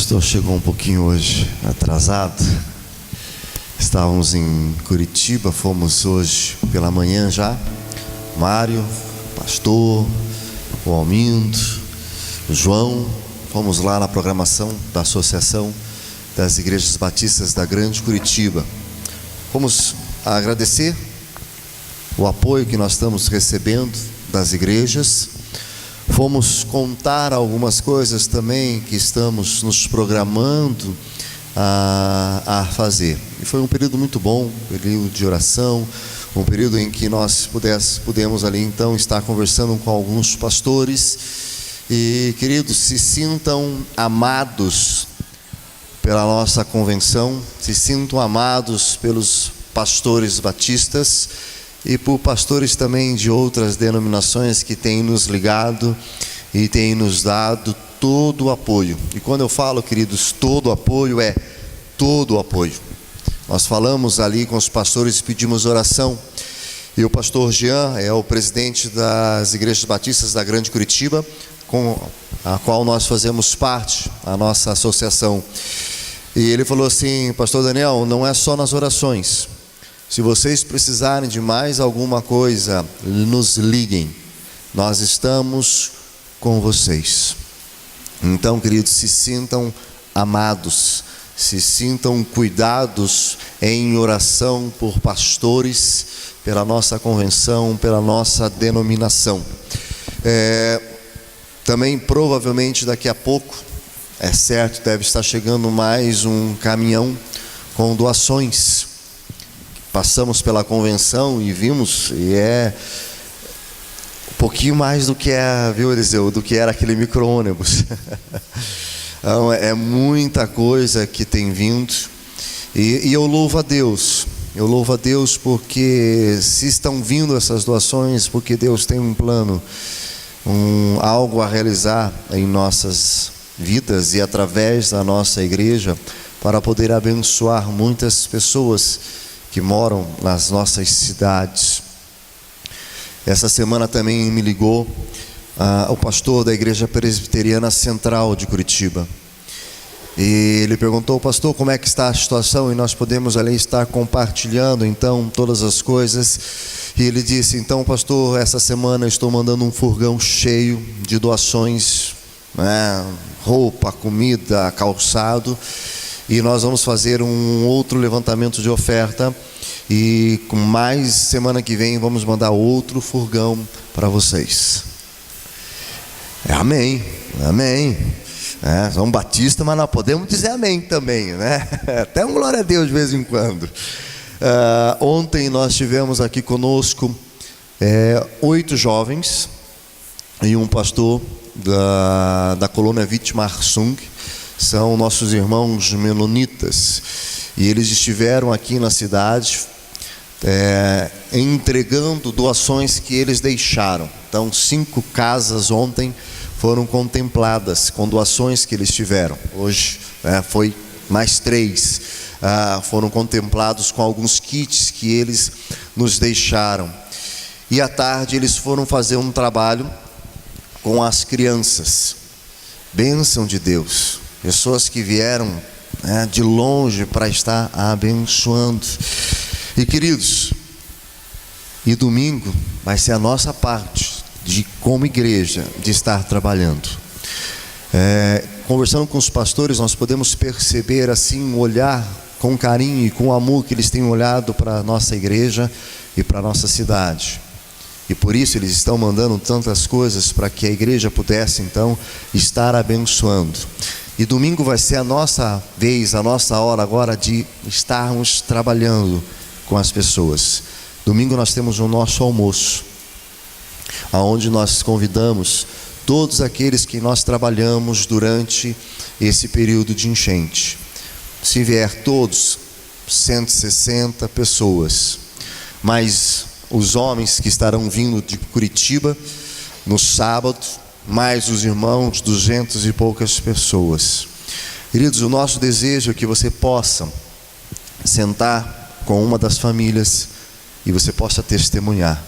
pastor chegou um pouquinho hoje atrasado. Estávamos em Curitiba, fomos hoje pela manhã já. Mário, pastor, o Almindo, o João, fomos lá na programação da Associação das Igrejas Batistas da Grande Curitiba. Fomos agradecer o apoio que nós estamos recebendo das igrejas. Fomos contar algumas coisas também que estamos nos programando a fazer. E foi um período muito bom, um período de oração, um período em que nós pudemos ali então estar conversando com alguns pastores. E queridos, se sintam amados pela nossa convenção, se sintam amados pelos pastores batistas e por pastores também de outras denominações que têm nos ligado e têm nos dado todo o apoio. E quando eu falo, queridos, todo o apoio, é todo o apoio. Nós falamos ali com os pastores e pedimos oração. E o pastor Jean é o presidente das Igrejas Batistas da Grande Curitiba, com a qual nós fazemos parte, a nossa associação. E ele falou assim: pastor Daniel, não é só nas orações. Se vocês precisarem de mais alguma coisa, nos liguem. Nós estamos com vocês. Então, queridos, se sintam amados, se sintam cuidados em oração por pastores, pela nossa convenção, pela nossa denominação. Também provavelmente daqui a pouco, é certo, deve estar chegando mais um caminhão com doações. Passamos pela convenção e vimos, e é um pouquinho mais do que viu, Eliseu, do que era aquele micro-ônibus. Então, é muita coisa que tem vindo, e eu louvo a Deus. Eu louvo a Deus porque se estão vindo essas doações, porque Deus tem um plano, algo a realizar em nossas vidas e através da nossa igreja, para poder abençoar muitas pessoas que moram nas nossas cidades. Essa semana também me ligou o pastor da Igreja Presbiteriana Central de Curitiba. E ele perguntou: pastor, como é que está a situação? E nós podemos ali estar compartilhando então todas as coisas. E ele disse: então, pastor, essa semana eu estou mandando um furgão cheio de doações, roupa, comida, calçado. E nós vamos fazer um outro levantamento de oferta. E com mais semana que vem vamos mandar outro furgão para vocês. Amém, amém. Somos batistas, mas nós podemos dizer amém também, né? Até um glória a Deus de vez em quando. Ontem nós tivemos aqui conosco 8 jovens e um pastor da colônia Wittmar-Sung. São nossos irmãos menonitas, e eles estiveram aqui na cidade entregando doações que eles deixaram. Então 5 casas ontem foram contempladas com doações que eles tiveram. Hoje foi mais 3 foram contemplados com alguns kits que eles nos deixaram. E à tarde eles foram fazer um trabalho com as crianças. Bênção de Deus. Pessoas que vieram de longe para estar abençoando. E queridos, e domingo vai ser a nossa parte de, como igreja, de estar trabalhando. Conversando com os pastores, nós podemos perceber assim um olhar com carinho e com amor que eles têm olhado para a nossa igreja e para a nossa cidade. E por isso eles estão mandando tantas coisas para que a igreja pudesse então estar abençoando. E domingo vai ser a nossa vez, a nossa hora agora de estarmos trabalhando com as pessoas. Domingo nós temos o nosso almoço, aonde nós convidamos todos aqueles que nós trabalhamos durante esse período de enchente. Se vier todos, 160 pessoas, mais os homens que estarão vindo de Curitiba no sábado, mais os irmãos, 200 e poucas pessoas. Queridos, o nosso desejo é que você possa sentar com uma das famílias e você possa testemunhar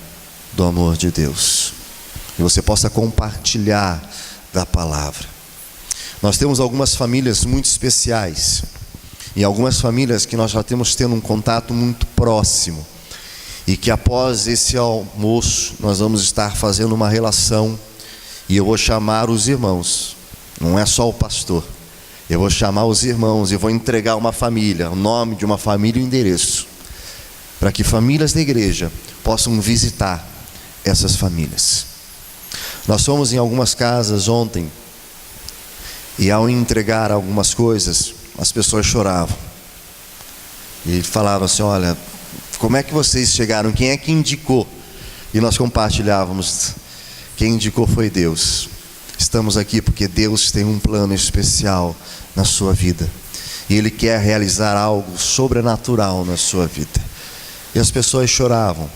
do amor de Deus, e você possa compartilhar da palavra. Nós temos algumas famílias muito especiais, e algumas famílias que nós já temos tendo um contato muito próximo, e que após esse almoço nós vamos estar fazendo uma relação, e eu vou chamar os irmãos, não é só o pastor, eu vou chamar os irmãos e vou entregar uma família, o nome de uma família e o endereço, para que famílias da igreja possam visitar essas famílias. Nós fomos em algumas casas ontem, e ao entregar algumas coisas, as pessoas choravam. E falavam assim: olha, como é que vocês chegaram? Quem é que indicou? E nós compartilhávamos: quem indicou foi Deus. Estamos aqui porque Deus tem um plano especial na sua vida, e Ele quer realizar algo sobrenatural na sua vida. E as pessoas choravam,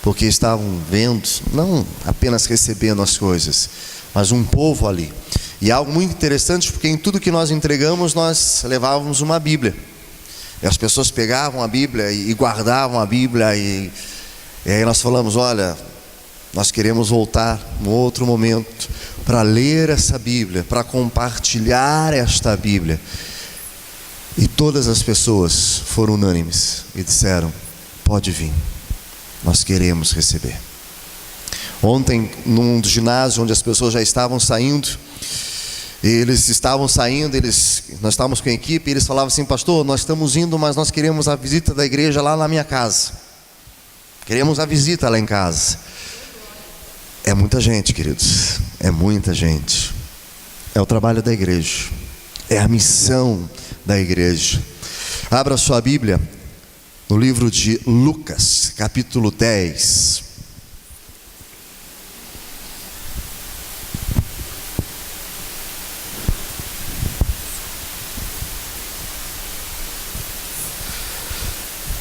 porque estavam vendo, não apenas recebendo as coisas, mas um povo ali. E algo muito interessante, porque em tudo que nós entregamos, nós levávamos uma Bíblia. E as pessoas pegavam a Bíblia e guardavam a Bíblia, e aí nós falamos: olha, nós queremos voltar num outro momento para ler essa Bíblia, para compartilhar esta Bíblia. E todas as pessoas foram unânimes e disseram: pode vir, nós queremos receber. Ontem, num ginásio onde as pessoas já estavam saindo, nós estávamos com a equipe, e eles falavam assim: pastor, nós estamos indo, mas nós queremos a visita da igreja lá na minha casa. Queremos a visita lá em casa. É muita gente, queridos, é muita gente. É o trabalho da igreja, é a missão da igreja. Abra sua Bíblia no livro de Lucas, capítulo 10.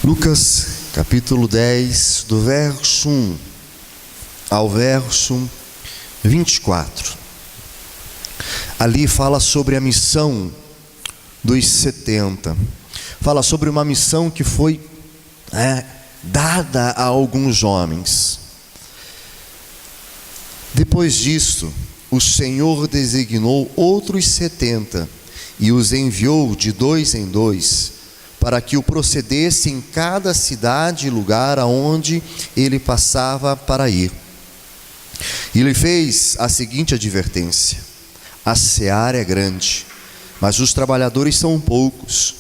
Lucas, capítulo 10, do verso 1 ao verso 24. Ali fala sobre a missão dos 70. Fala sobre uma missão que foi dada a alguns homens. Depois disto, o Senhor designou outros 70 e os enviou de 2 em 2, para que o procedesse em cada cidade e lugar aonde ele passava para ir. E lhe fez a seguinte advertência: a seara é grande, mas os trabalhadores são poucos.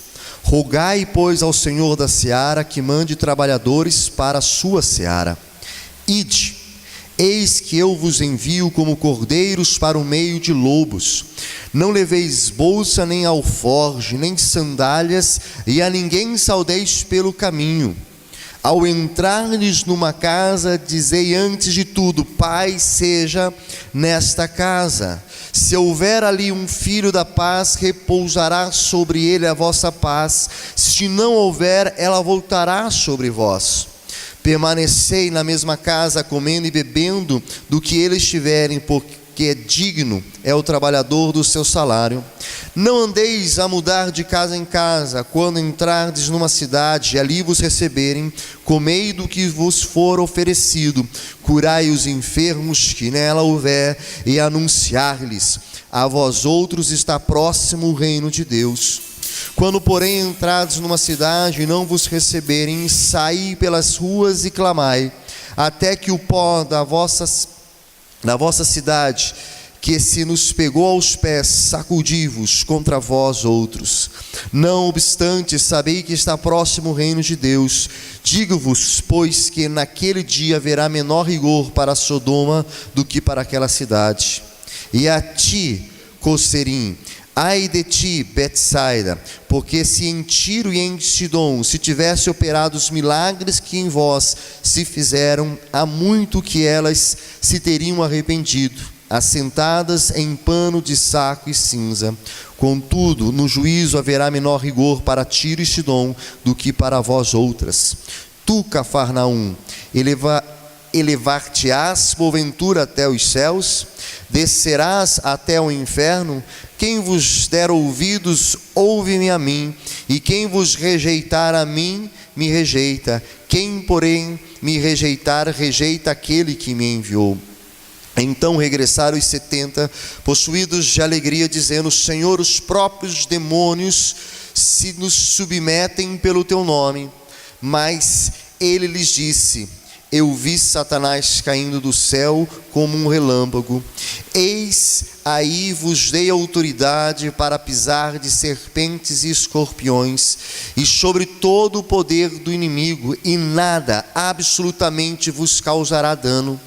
Rogai, pois, ao Senhor da seara que mande trabalhadores para a sua seara. Ide, eis que eu vos envio como cordeiros para o meio de lobos. Não leveis bolsa, nem alforge, nem sandálias, e a ninguém saudeis pelo caminho. Ao entrardes numa casa, dizei antes de tudo: paz seja nesta casa. Se houver ali um filho da paz, repousará sobre ele a vossa paz. Se não houver, ela voltará sobre vós. Permanecei na mesma casa, comendo e bebendo do que eles tiverem, porque digno é o trabalhador do seu salário. Não andeis a mudar de casa em casa. Quando entrardes numa cidade e ali vos receberem, comei do que vos for oferecido. Curai os enfermos que nela houver, e anunciar-lhes: a vós outros está próximo o reino de Deus. Quando, porém, entrardes numa cidade e não vos receberem, saí pelas ruas e clamai, até que o pó da vossa cidade, que se nos pegou aos pés, sacudi-vos contra vós outros. Não obstante, sabei que está próximo o reino de Deus. Digo-vos, pois, que naquele dia haverá menor rigor para Sodoma do que para aquela cidade. E a ti, Coserim, ai de ti, Betsaida, porque se em Tiro e em Sidom se tivesse operado os milagres que em vós se fizeram, há muito que elas se teriam arrependido, assentadas em pano de saco e cinza. Contudo, no juízo haverá menor rigor para Tiro e Sidom do que para vós outras. Tu, Cafarnaum, elevar-te-ás porventura até os céus? Descerás até o inferno? Quem vos der ouvidos, ouve-me a mim, e quem vos rejeitar a mim, me rejeita. Quem, porém, me rejeitar, rejeita aquele que me enviou. Então regressaram os 70, possuídos de alegria, dizendo: Senhor, os próprios demônios se nos submetem pelo teu nome. Mas ele lhes disse: eu vi Satanás caindo do céu como um relâmpago. Eis aí vos dei autoridade para pisar de serpentes e escorpiões, e sobre todo o poder do inimigo, e nada absolutamente vos causará dano.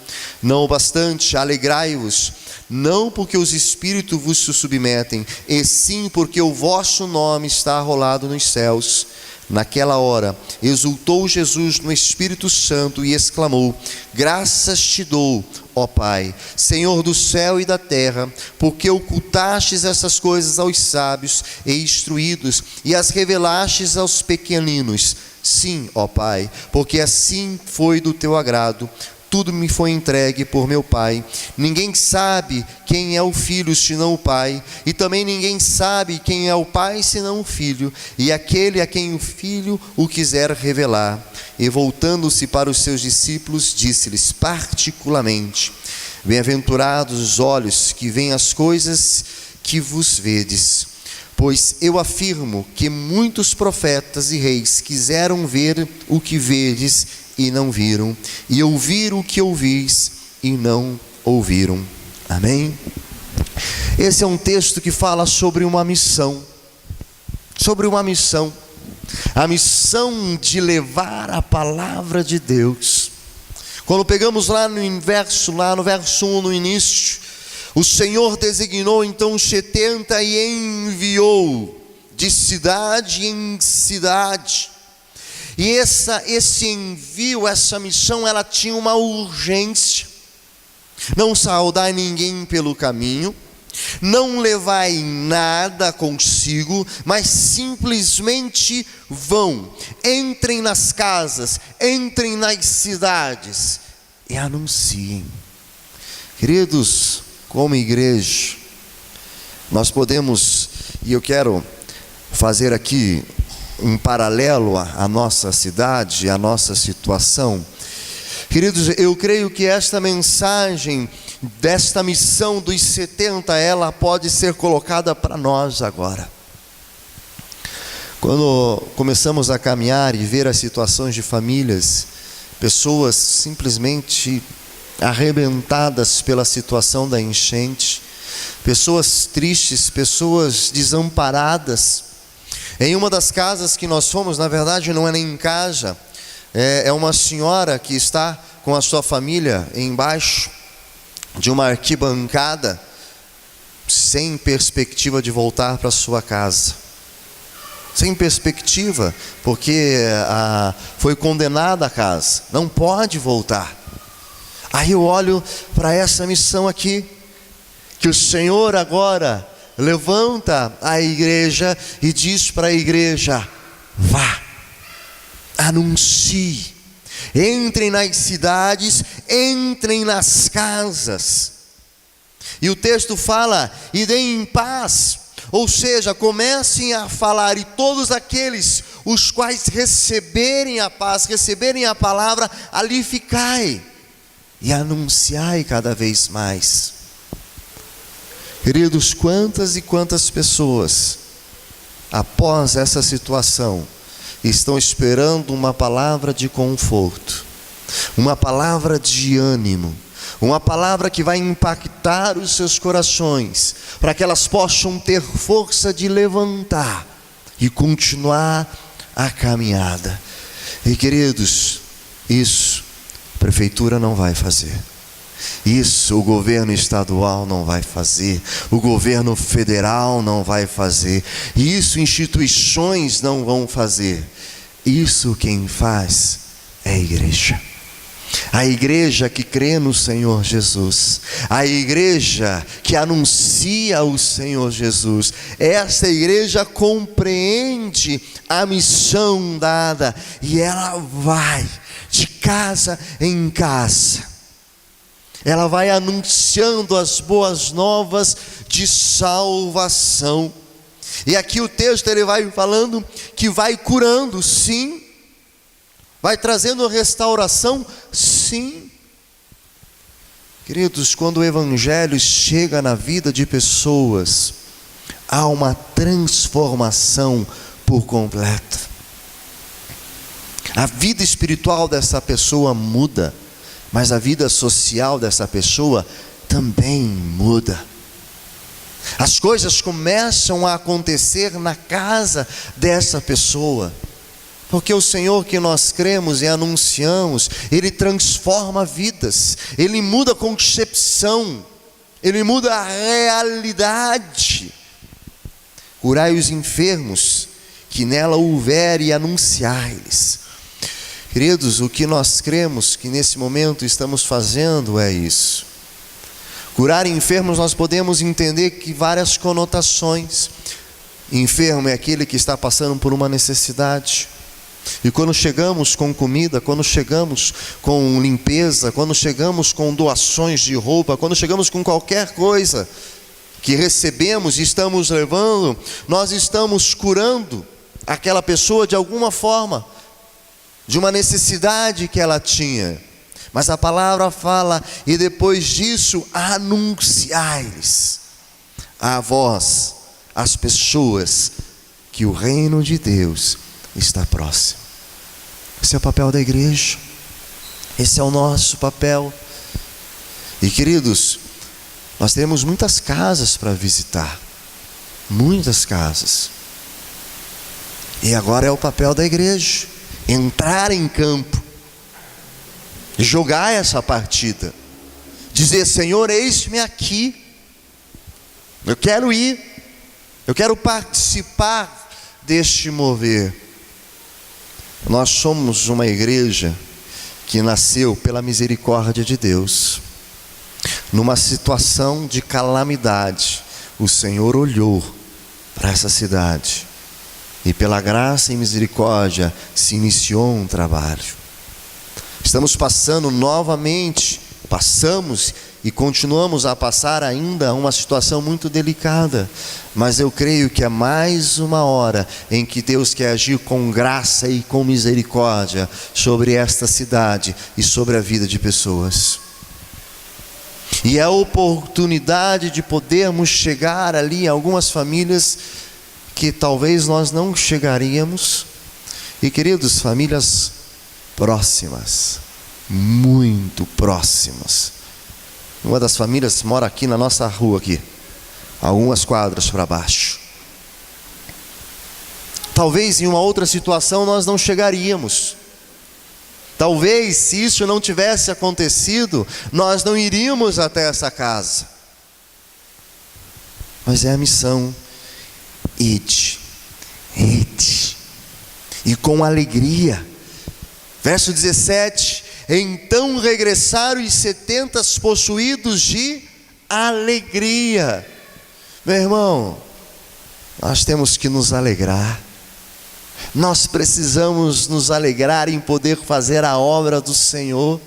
Não obstante, alegrai-vos, não porque os espíritos vos submetem, e sim porque o vosso nome está arrolado nos céus. Naquela hora, exultou Jesus no Espírito Santo e exclamou: graças te dou, ó Pai, Senhor do céu e da terra, porque ocultastes essas coisas aos sábios e instruídos, e as revelastes aos pequeninos. Sim, ó Pai, porque assim foi do teu agrado. Tudo me foi entregue por meu Pai. Ninguém sabe quem é o Filho senão o Pai, e também ninguém sabe quem é o Pai senão o Filho, e aquele a quem o Filho o quiser revelar. E voltando-se para os seus discípulos, disse-lhes particularmente: bem-aventurados os olhos que veem as coisas que vos vedes. Pois eu afirmo que muitos profetas e reis quiseram ver o que vedes e não viram, e ouvir o que ouvis e não ouviram. Amém? Esse é um texto que fala sobre uma missão, a missão de levar a palavra de Deus. Quando pegamos lá no verso 1, no início, o Senhor designou então os 70 e enviou de cidade em cidade. E esse envio, essa missão, ela tinha uma urgência: não saudar ninguém pelo caminho, não levar nada consigo, mas simplesmente vão, entrem nas casas, entrem nas cidades e anunciem. Queridos, como igreja, nós podemos, e eu quero fazer aqui em paralelo à nossa cidade, à nossa situação. Queridos, eu creio que esta mensagem, desta missão dos 70, ela pode ser colocada para nós agora. Quando começamos a caminhar e ver as situações de famílias, pessoas simplesmente arrebentadas pela situação da enchente, pessoas tristes, pessoas desamparadas. Em uma das casas que nós fomos, na verdade não é nem em casa, é uma senhora que está com a sua família embaixo de uma arquibancada, sem perspectiva de voltar para sua casa. Sem perspectiva, porque foi condenada a casa, não pode voltar. Aí eu olho para essa missão aqui, que o Senhor agora levanta a igreja e diz para a igreja: vá, anuncie, entrem nas cidades, entrem nas casas. E o texto fala: e deem em paz, ou seja, comecem a falar, e todos aqueles os quais receberem a paz, receberem a palavra, ali ficai e anunciai cada vez mais. Queridos, quantas e quantas pessoas, após essa situação, estão esperando uma palavra de conforto, uma palavra de ânimo, uma palavra que vai impactar os seus corações, para que elas possam ter força de levantar e continuar a caminhada. E queridos, isso a prefeitura não vai fazer. Isso o governo estadual não vai fazer, o governo federal não vai fazer, isso instituições não vão fazer. Isso quem faz é a igreja. A igreja que crê no Senhor Jesus, a igreja que anuncia o Senhor Jesus. Essa igreja compreende a missão dada e ela vai de casa em casa. Ela vai anunciando as boas novas de salvação. E aqui o texto ele vai falando que vai curando, sim. Vai trazendo restauração, sim. Queridos, quando o Evangelho chega na vida de pessoas, há uma transformação por completo. A vida espiritual dessa pessoa muda, mas a vida social dessa pessoa também muda. As coisas começam a acontecer na casa dessa pessoa, porque o Senhor que nós cremos e anunciamos, Ele transforma vidas, Ele muda a concepção, Ele muda a realidade. Curai os enfermos que nela houver e anunciai-lhes. Queridos, o que nós cremos que nesse momento estamos fazendo é isso. Curar enfermos, nós podemos entender que várias conotações. Enfermo é aquele que está passando por uma necessidade. E quando chegamos com comida, quando chegamos com limpeza, quando chegamos com doações de roupa, quando chegamos com qualquer coisa que recebemos e estamos levando, nós estamos curando aquela pessoa de alguma forma, de uma necessidade que ela tinha. Mas a palavra fala, e depois disso, anunciai-lhes a vós, as pessoas, que o reino de Deus está próximo. Esse é o papel da igreja, esse é o nosso papel. E queridos, nós temos muitas casas para visitar, muitas casas. E agora é o papel da igreja, entrar em campo, jogar essa partida, dizer: Senhor, eis-me aqui, eu quero ir, eu quero participar deste mover. Nós somos uma igreja que nasceu pela misericórdia de Deus. Numa situação de calamidade, o Senhor olhou para essa cidade e pela graça e misericórdia se iniciou um trabalho. Estamos passando novamente, passamos e continuamos a passar ainda uma situação muito delicada, mas eu creio que é mais uma hora em que Deus quer agir com graça e com misericórdia sobre esta cidade e sobre a vida de pessoas. E é a oportunidade de podermos chegar ali em algumas famílias que talvez nós não chegaríamos. E queridos, famílias próximas, muito próximas. Uma das famílias mora aqui na nossa rua aqui, algumas quadras para baixo. Talvez em uma outra situação nós não chegaríamos. Talvez se isso não tivesse acontecido, nós não iríamos até essa casa. Mas é a missão: ide, e com alegria. Verso 17: então regressaram os 70 possuídos de alegria. Meu irmão, nós temos que nos alegrar. Nós precisamos nos alegrar em poder fazer a obra do Senhor.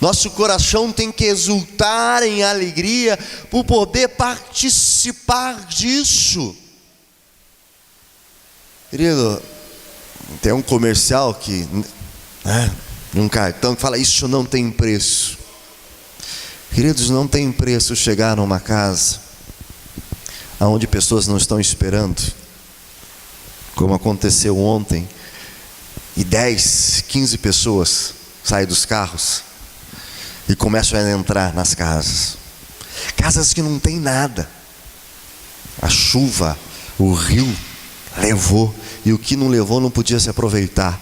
Nosso coração tem que exultar em alegria por poder participar disso. Querido, tem um comercial que, de um cartão que fala: isso não tem preço. Queridos, não tem preço chegar numa casa onde pessoas não estão esperando, como aconteceu ontem, e 10, 15 pessoas saem dos carros e começam a entrar nas casas. Casas que não tem nada. A chuva, o rio levou, e o que não levou não podia se aproveitar.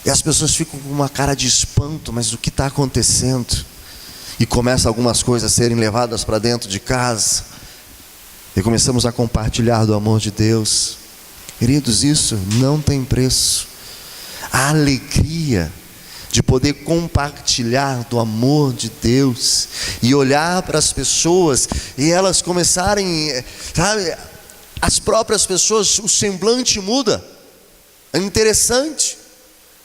E as pessoas ficam com uma cara de espanto: mas o que está acontecendo? E começam algumas coisas a serem levadas para dentro de casa, e começamos a compartilhar do amor de Deus. Queridos, isso não tem preço. A alegria de poder compartilhar do amor de Deus e olhar para as pessoas e elas começarem, sabe, as próprias pessoas, o semblante muda. É interessante.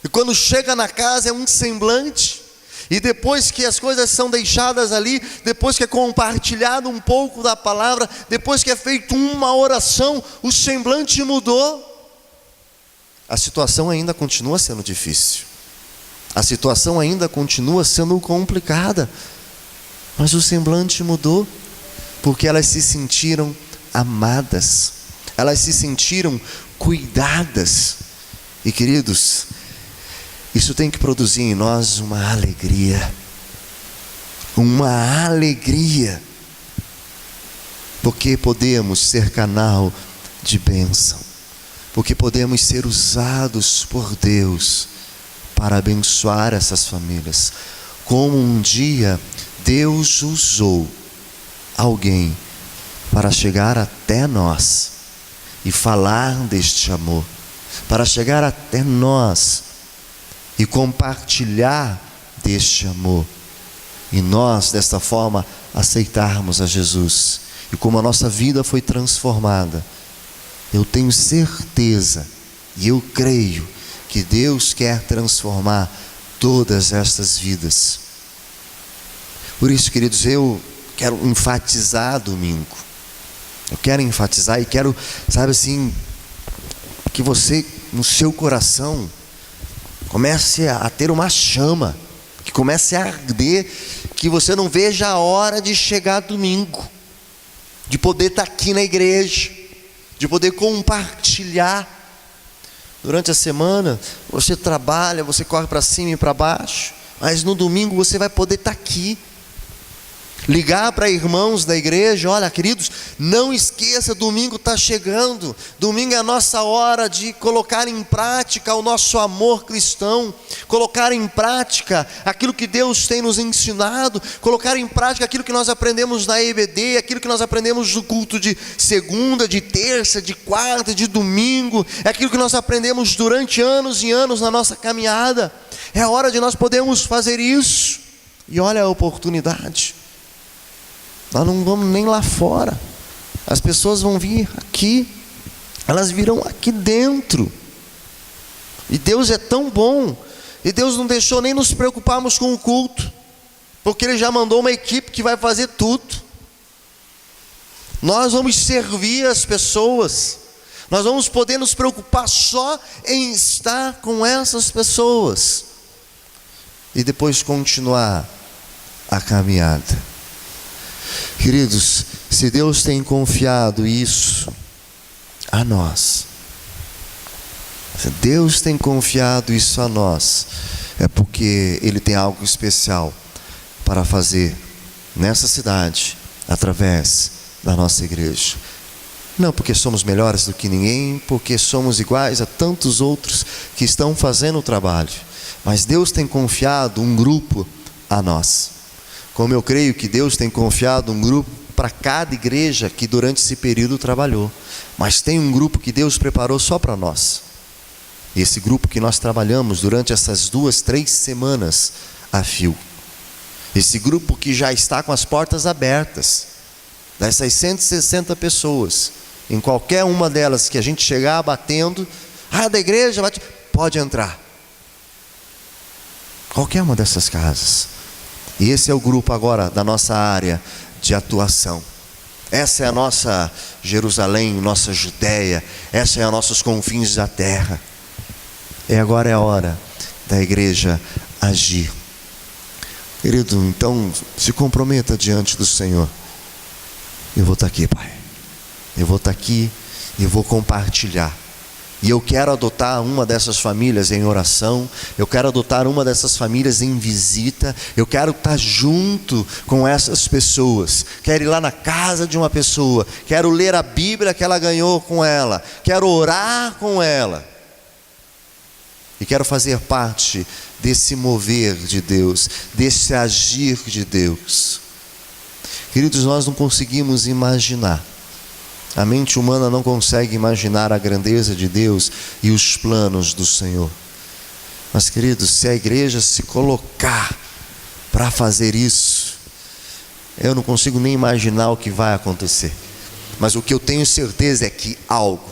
E quando chega na casa é um semblante. E depois que as coisas são deixadas ali, depois que é compartilhado um pouco da palavra, depois que é feito uma oração, o semblante mudou. A situação ainda continua sendo difícil. A situação ainda continua sendo complicada, mas o semblante mudou, porque elas se sentiram amadas, elas se sentiram cuidadas. E queridos, isso tem que produzir em nós uma alegria, porque podemos ser canal de bênção, porque podemos ser usados por Deus para abençoar essas famílias, como um dia Deus usou alguém para chegar até nós e falar deste amor, para chegar até nós e compartilhar deste amor, e nós desta forma aceitarmos a Jesus. E como a nossa vida foi transformada, eu tenho certeza e eu creio que Deus quer transformar todas estas vidas. Por isso, queridos, eu quero enfatizar domingo. Eu quero enfatizar e quero, sabe assim, que você, no seu coração, comece a ter uma chama, que comece a arder, que você não veja a hora de chegar domingo, de poder estar aqui na igreja, de poder compartilhar. Durante a semana, você trabalha, você corre para cima e para baixo, mas no domingo você vai poder estar aqui. Ligar para irmãos da igreja: olha, queridos, não esqueça, domingo está chegando. Domingo é a nossa hora de colocar em prática o nosso amor cristão, colocar em prática aquilo que Deus tem nos ensinado, colocar em prática aquilo que nós aprendemos na EBD, aquilo que nós aprendemos no culto de segunda, de terça, de quarta, de domingo, é aquilo que nós aprendemos durante anos e anos na nossa caminhada. É a hora de nós podermos fazer isso. E olha a oportunidade. Nós não vamos nem lá fora, as pessoas vão vir aqui, elas virão aqui dentro. E Deus é tão bom, e Deus não deixou nem nos preocuparmos com o culto, porque Ele já mandou uma equipe que vai fazer tudo. Nós vamos servir as pessoas, nós vamos poder nos preocupar só em estar com essas pessoas, e depois continuar a caminhada. Queridos, se Deus tem confiado isso a nós, se Deus tem confiado isso a nós, é porque Ele tem algo especial para fazer nessa cidade, através da nossa igreja. Não porque somos melhores do que ninguém, porque somos iguais a tantos outros que estão fazendo o trabalho, mas Deus tem confiado um grupo a nós. Como eu creio que Deus tem confiado um grupo para cada igreja que durante esse período trabalhou. Mas tem um grupo que Deus preparou só para nós. E esse grupo que nós trabalhamos durante essas 2-3 semanas a fio. Esse grupo que já está com as portas abertas. Dessas 160 pessoas, em qualquer uma delas que a gente chegar batendo, da igreja, pode entrar. Qualquer uma dessas casas. E esse é o grupo agora da nossa área de atuação. Essa é a nossa Jerusalém, nossa Judéia. Essa é a nossos confins da terra. E agora é a hora da igreja agir. Querido, então se comprometa diante do Senhor. Eu vou estar aqui, Pai. Eu vou estar aqui e vou compartilhar. E eu quero adotar uma dessas famílias em oração. Eu quero adotar uma dessas famílias em visita. Eu quero estar junto com essas pessoas. Quero ir lá na casa de uma pessoa. Quero ler a Bíblia que ela ganhou com ela. Quero orar com ela. E quero fazer parte desse mover de Deus, desse agir de Deus. Queridos, nós não conseguimos imaginar. A mente humana não consegue imaginar a grandeza de Deus e os planos do Senhor. Mas, queridos, se a igreja se colocar para fazer isso, eu não consigo nem imaginar o que vai acontecer. Mas o que eu tenho certeza é que algo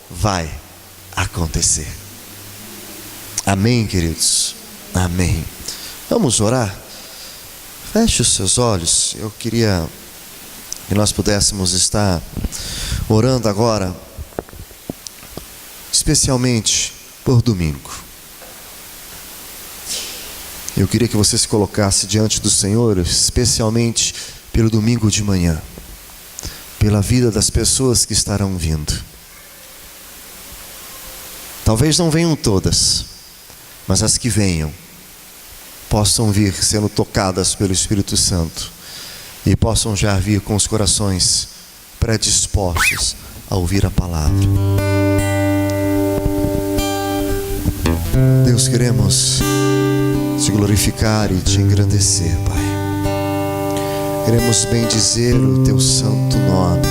vai acontecer. Amém, queridos? Amém. Vamos orar? Feche os seus olhos. Eu queria que nós pudéssemos estar orando agora, especialmente por domingo. Eu queria que você se colocasse diante do Senhor, especialmente pelo domingo de manhã, pela vida das pessoas que estarão vindo. Talvez não venham todas, mas as que venham possam vir sendo tocadas pelo Espírito Santo e possam já vir com os corações predispostos a ouvir a palavra. Deus, queremos te glorificar e te engrandecer, Pai. Queremos bendizer o teu santo nome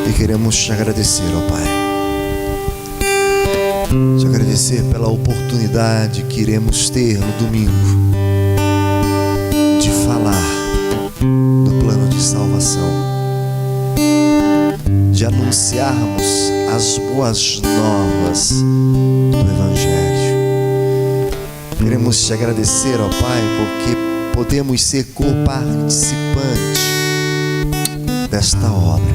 e queremos te agradecer, ó Pai. Te agradecer pela oportunidade que iremos ter no domingo de falar do plano de salvação, de anunciarmos as boas novas do Evangelho. Queremos te agradecer, ó Pai, porque podemos ser co-participantes desta obra.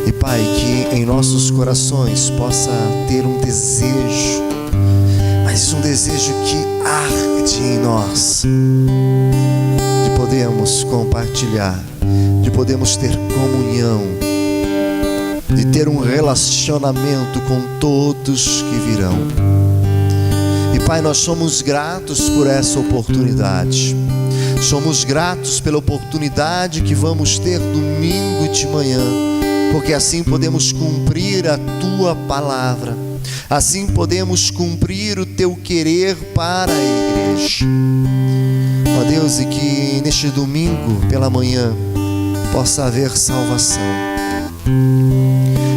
E Pai, que em nossos corações possa ter um desejo, mas um desejo que arde em nós, de podermos compartilhar, de podermos ter comunhão, de ter um relacionamento com todos que virão. E Pai, nós somos gratos por essa oportunidade. Somos gratos pela oportunidade que vamos ter domingo de manhã, porque assim podemos cumprir a Tua palavra, assim podemos cumprir o Teu querer para a igreja. Ó Deus, e que neste domingo pela manhã possa haver salvação,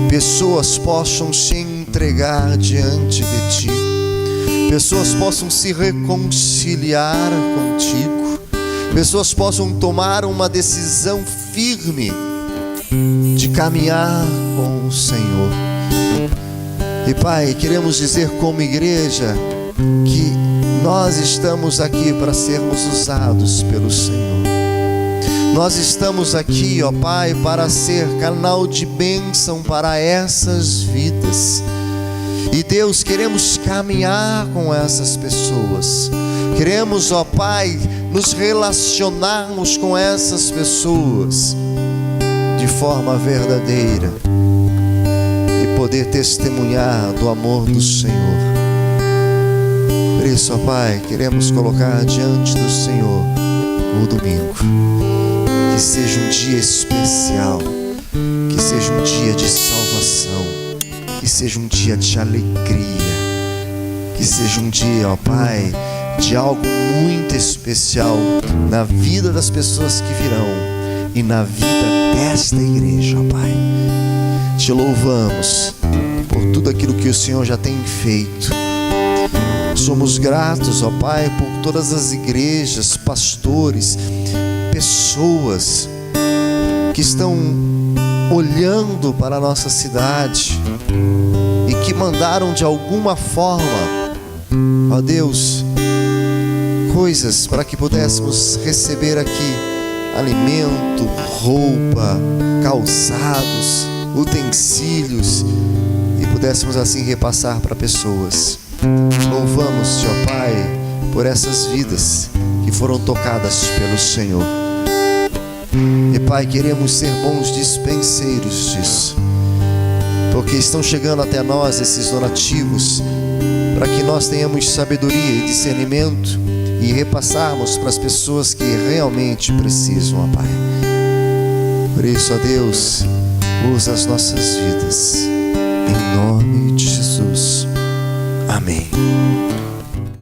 pessoas possam se entregar diante de Ti, pessoas possam se reconciliar contigo, pessoas possam tomar uma decisão firme de caminhar com o Senhor. E Pai, queremos dizer como igreja que nós estamos aqui para sermos usados pelo Senhor. Nós estamos aqui, ó Pai, para ser canal de bênção para essas vidas. E Deus, queremos caminhar com essas pessoas. Queremos, ó Pai, nos relacionarmos com essas pessoas de forma verdadeira e poder testemunhar do amor do Senhor. Por isso, ó Pai, queremos colocar diante do Senhor o domingo. Que seja um dia especial, que seja um dia de salvação, que seja um dia de alegria, que seja um dia, ó Pai, de algo muito especial na vida das pessoas que virão e na vida desta igreja, ó Pai. Te louvamos por tudo aquilo que o Senhor já tem feito. Somos gratos, ó Pai, por todas as igrejas, pastores, pessoas que estão olhando para a nossa cidade e que mandaram de alguma forma, ó Deus, coisas para que pudéssemos receber aqui alimento, roupa, calçados, utensílios e pudéssemos assim repassar para pessoas. Louvamos-te, ó Pai, por essas vidas que foram tocadas pelo Senhor. E Pai, queremos ser bons dispenseiros disso, porque estão chegando até nós esses donativos para que nós tenhamos sabedoria e discernimento e repassarmos para as pessoas que realmente precisam, ó Pai. Por isso, ó Deus, usa as nossas vidas, em nome de Jesus. Amém.